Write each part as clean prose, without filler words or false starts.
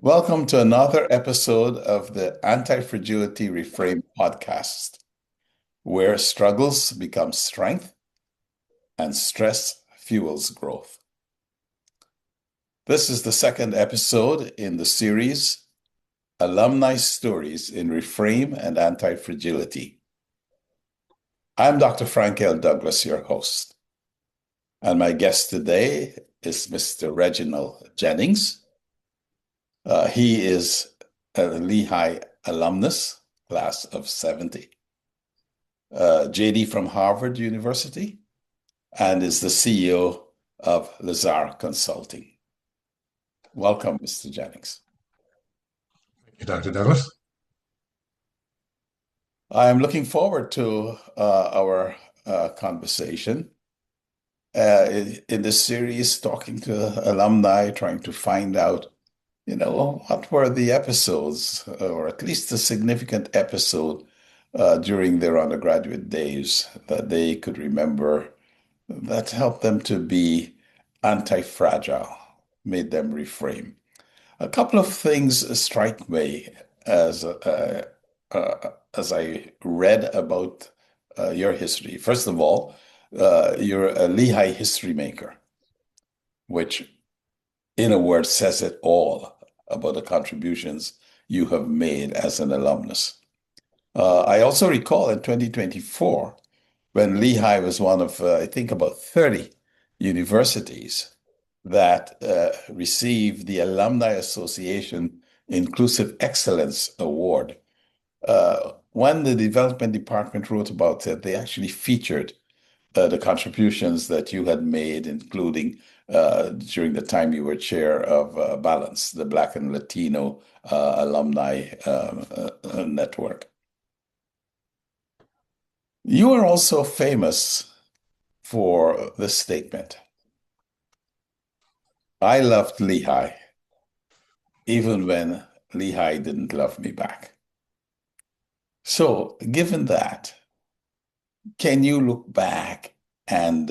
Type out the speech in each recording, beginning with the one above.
Welcome to another episode of the Antifragility Reframe podcast, where struggles become strength and stress fuels growth. This is the second episode in the series, Alumni Stories in Reframe and Antifragility. I'm Dr. Frank L. Douglas, your host, and my guest today is Mr. Reginald Jennings. He is a Lehigh alumnus, class of 70, JD from Harvard University, and is the CEO of Lazare Consulting. Welcome, Mr. Jennings. Thank you, Dr. Douglas. I'm looking forward to our conversation in this series, talking to alumni, trying to find out what were the episodes, or at least a significant episode during their undergraduate days that they could remember that helped them to be anti-fragile, made them reframe. A couple of things strike me as I read about your history. First of all, you're a Lehigh history maker, which in a word says it all about the contributions you have made as an alumnus. I also recall in 2024, when Lehigh was one of, I think, about 30 universities that received the Alumni Association Inclusive Excellence Award. When the development department wrote about it, they actually featured the contributions that you had made, including during the time you were chair of Balance, the Black and Latino alumni network. You are also famous for this statement: I loved Lehigh, even when Lehigh didn't love me back. So, given that, can you look back and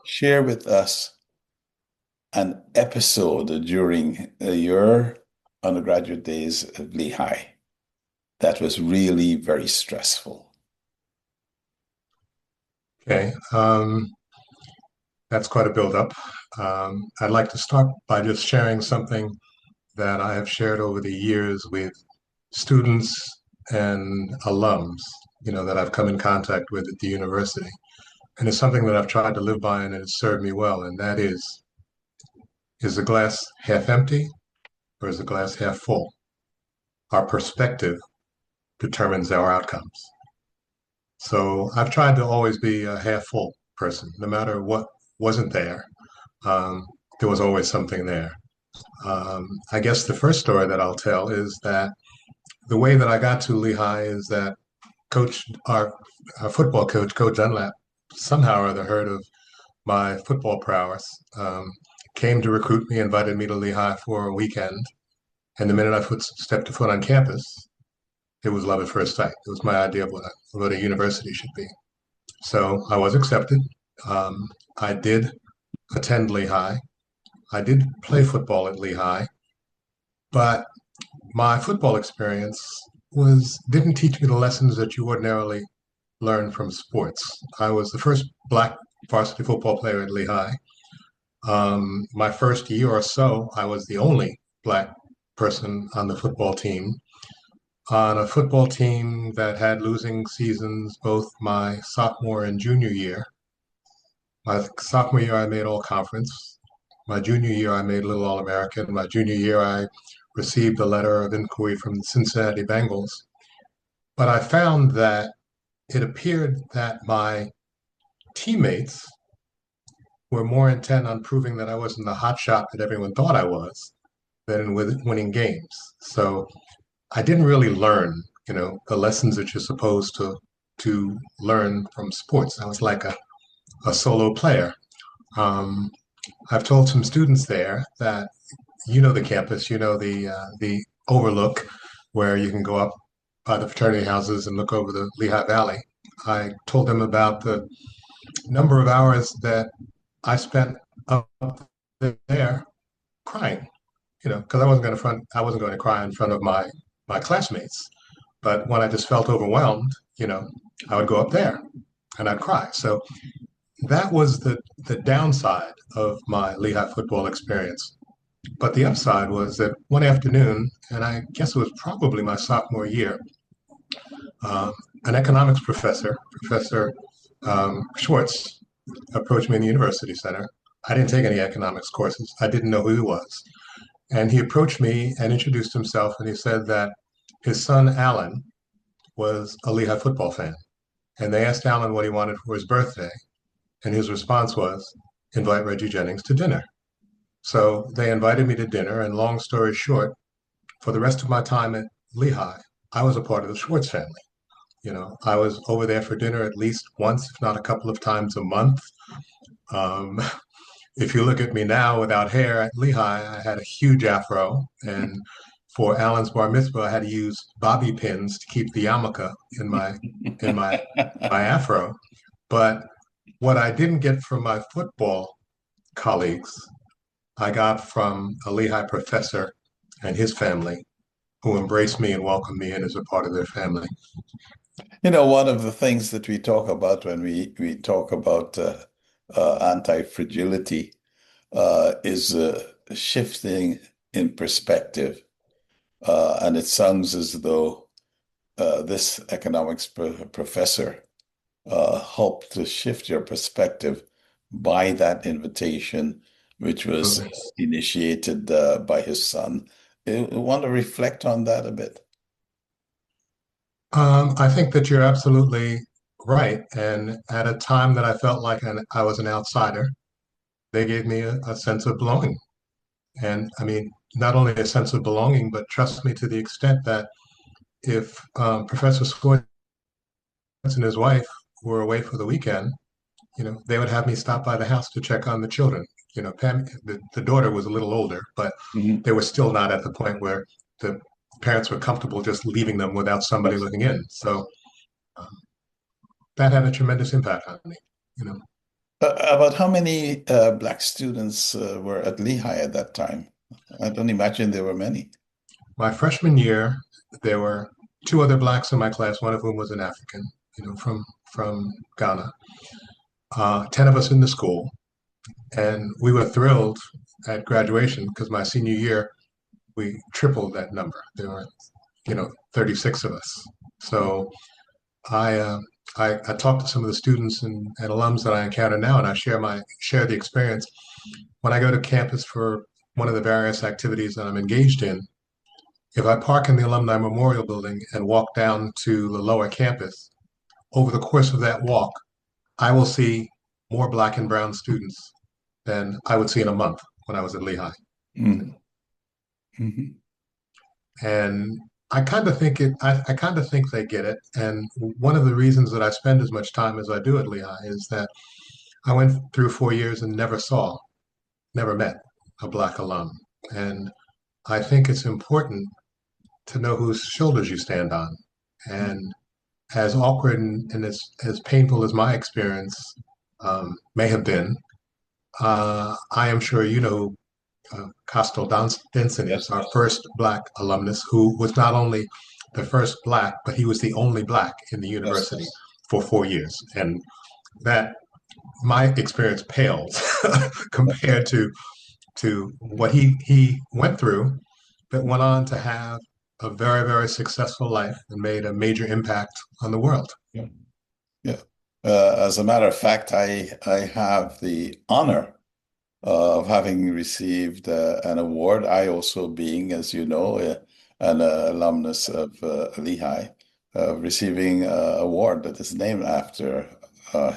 share with us an episode during your undergraduate days at Lehigh that was really very stressful? Okay, that's quite a build-up. I'd like to start by just sharing something that I have shared over the years with students and alums, that I've come in contact with at the university. And it's something that I've tried to live by, and it has served me well, and that is the glass half empty or is the glass half full? Our perspective determines our outcomes. So I've tried to always be a half full person. No matter what wasn't there, there was always something there. I guess the first story that I'll tell is that the way that I got to Lehigh is that our football coach, Coach Dunlap, somehow or other heard of my football prowess, came to recruit me, invited me to Lehigh for a weekend. And the minute I stepped a foot on campus, it was love at first sight. It was my idea of what a university should be. So I was accepted. I did attend Lehigh. I did play football at Lehigh, but my football experience didn't teach me the lessons that you ordinarily learn from sports. I was the first Black varsity football player at Lehigh. My first year or so, I was the only Black person on the football team, on a football team that had losing seasons both my sophomore and junior year. My sophomore year, I made all conference. My junior year, I made Little All-American. My junior year, I received a letter of inquiry from the Cincinnati Bengals. But I found that it appeared that my teammates were more intent on proving that I wasn't the hot shot that everyone thought I was than with winning games. So I didn't really learn, the lessons that you're supposed to learn from sports. I was like a solo player. I've told some students there that the campus, the overlook where you can go up by the fraternity houses and look over the Lehigh Valley. I told them about the number of hours that I spent up there crying. because I wasn't going to cry in front of my classmates. But when I just felt overwhelmed, I would go up there and I'd cry. So that was the downside of my Lehigh football experience. But the upside was that one afternoon, and I guess it was probably my sophomore year, um, an economics professor, Professor Schwartz, approached me in the university center. I didn't take any economics courses. I didn't know who he was. And he approached me and introduced himself, and he said that his son, Alan, was a Lehigh football fan. And they asked Alan what he wanted for his birthday. And his response was, invite Reggie Jennings to dinner. So they invited me to dinner. And long story short, for the rest of my time at Lehigh, I was a part of the Schwartz family. I was over there for dinner at least once, if not a couple of times a month. Um, if you look at me now without hair at Lehigh, I had a huge afro. And for Alan's bar mitzvah, I had to use bobby pins to keep the yarmulke in my afro. But what I didn't get from my football colleagues, I got from a Lehigh professor and his family who embraced me and welcomed me in as a part of their family. One of the things that we talk about when we talk about anti-fragility is shifting in perspective. And it sounds as though this economics professor helped to shift your perspective by that invitation, which was Absolutely. initiated by his son. I want to reflect on that a bit. I think that you're absolutely right. And at a time that I felt like I was an outsider, they gave me a sense of belonging. And I mean, not only a sense of belonging, but trust me to the extent that if Professor Schwartz and his wife were away for the weekend, they would have me stop by the house to check on the children. Pam, the daughter was a little older, but Mhm. they were still not at the point where the parents were comfortable just leaving them without somebody Yes. looking in. So um, that had a tremendous impact on me. You know, About how many Black students were at Lehigh at that time? I don't imagine there were many. my freshman year, there were two other blacks in my class, one of whom was an African, from Ghana. 10 of us in the school, and we were thrilled at graduation because my senior year we tripled that number. There were, 36 of us. So I, uh, I talk to some of the students and alums that I encounter now, and I share the experience when I go to campus for one of the various activities that I'm engaged in. If I park in the Alumni Memorial Building and walk down to the lower campus, over the course of that walk, I will see more Black and brown students than I would see in a month when I was at Lehigh. Mm. Mhm. And I kind of think they get it. And one of the reasons that I spend as much time as I do at Lehigh is that I went through 4 years and never met a Black alum. And I think it's important to know whose shoulders you stand on. And as awkward and as painful as my experience may have been, I am sure you know Costel Denson is Yes. our first Black alumnus who was not only the first Black, but he was the only Black in the Yes. university for 4 years. And that my experience pales compared to what he went through, that went on to have a very, very successful life and made a major impact on the world. Yeah. Yeah. As a matter of fact, I have the honor of having received an award. I also being, as you know, an alumnus of Lehigh, receiving an award that is named after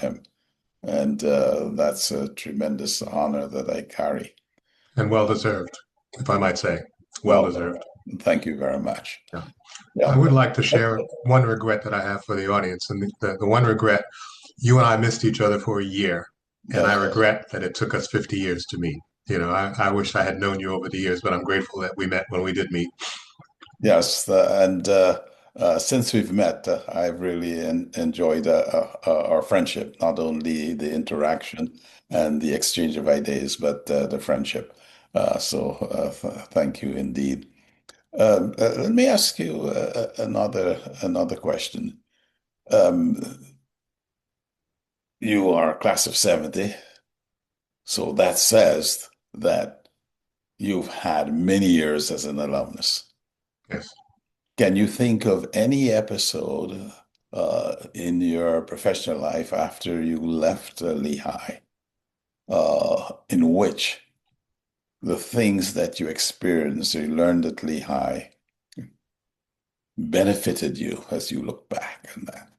him. And that's a tremendous honor that I carry. And well deserved, if I might say. Well Well, deserved. thank you very much. Yeah. I Yeah. would like to share one regret that I have for the audience. And the one regret, you and I missed each other for a year. And I Yes. regret that it took us 50 years to meet. I wish I had known you over the years, but I'm grateful that we met when we did meet. Yes. And since we've met, I've really enjoyed our friendship, not only the interaction and the exchange of ideas, but the friendship. Thank you indeed. Let me ask you another question. Um, you are a class of 70, so that says that you've had many years as an alumnus. Yes. Can you think of any episode in your professional life after you left Lehigh in which the things that you experienced or you learned at Lehigh benefited you as you look back on that?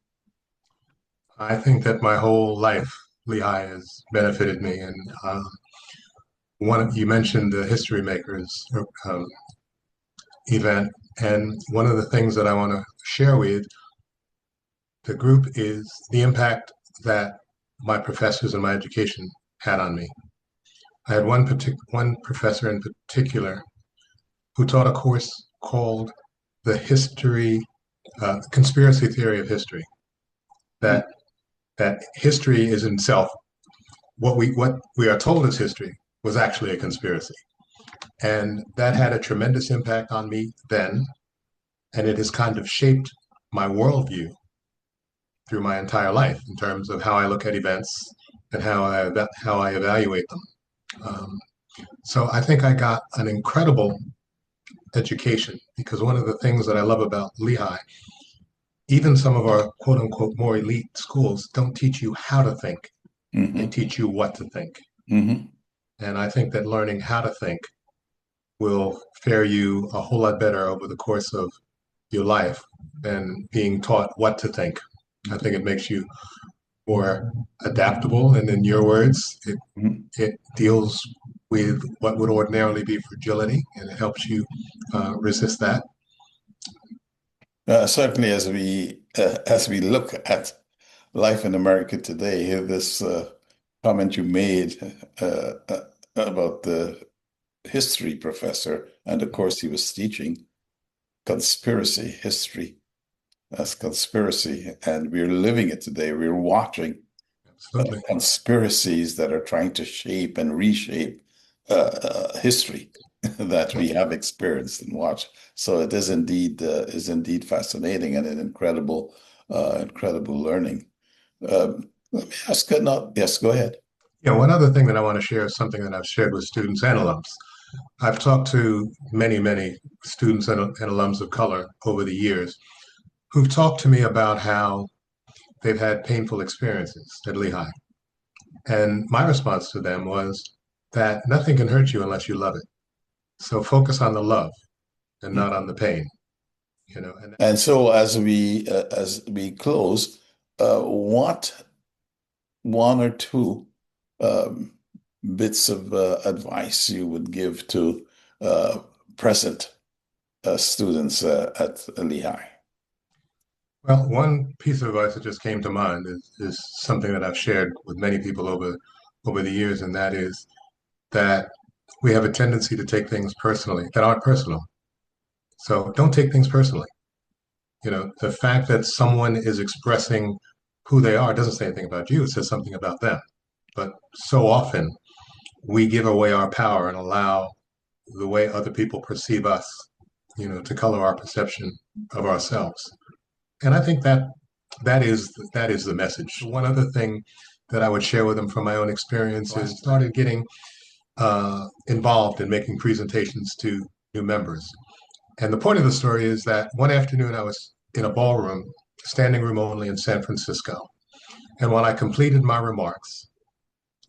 I think that my whole life, Lehigh has benefited me. And you mentioned the History Makers um, event, and one of the things that I want to share with the group is the impact that my professors and my education had on me. I had one professor in particular who taught a course called the conspiracy theory of history. That that history is in itself what we are told is history was actually a conspiracy, and that had a tremendous impact on me then, and it has kind of shaped my worldview through my entire life in terms of how I look at events and how I evaluate them. Um, so I think I got an incredible education because one of the things that I love about Lehigh, even some of our quote unquote more elite schools don't teach you how to think, they Hmm. teach you what to think. Hmm. And I think that learning how to think will fare you a whole lot better over the course of your life than being taught what to think. I think it makes you more adaptable. And in your words, Hmm. it deals with what would ordinarily be fragility and it helps you resist that. Certainly, as we look at life in America today, this comment you made about the history professor and the course he was teaching, conspiracy history as conspiracy, and we're living it today. We're watching Absolutely. conspiracies that are trying to shape and reshape history that we have experienced and watched. So it is indeed fascinating and an incredible learning. Let me ask another. Yes, go ahead. Yeah, one other thing that I want to share is something that I've shared with students and alums. I've talked to many students and alums of color over the years who've talked to me about how they've had painful experiences at Lehigh. And my response to them was that nothing can hurt you unless you love it. So focus on the love and not on the pain, you know. And And so as we close, what one or two um, bits of advice you would give to uh, present students at Lehigh? well, one piece of advice that just came to mind is something that I've shared with many people over the years, and that is that we have a tendency to take things personally that aren't personal. So don't take things personally. You know, the fact that someone is expressing who they are doesn't say anything about you, it says something about them. But so often we give away our power and allow the way other people perceive us, to color our perception of ourselves. And I think that is the message. One other thing that I would share with them from my own experience is I started getting involved in making presentations to new members. And the point of the story is that one afternoon I was in a ballroom, standing room only in San Francisco. And when I completed my remarks,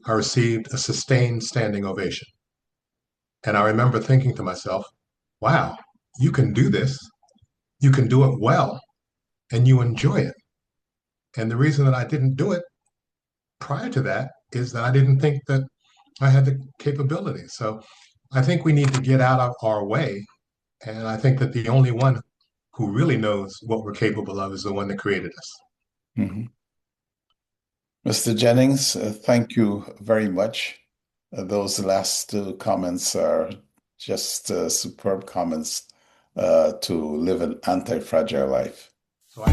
I received a sustained standing ovation. And I remember thinking to myself, wow, you can do this. You can do it well and you enjoy it. And the reason that I didn't do it prior to that is that I didn't think that I had the capability. So I think we need to get out of our way. And I think that the only one who really knows what we're capable of is the one that created us. Mhm. Mr. Jennings, thank you very much. Those last two comments are just superb comments to live an anti-fragile life. So I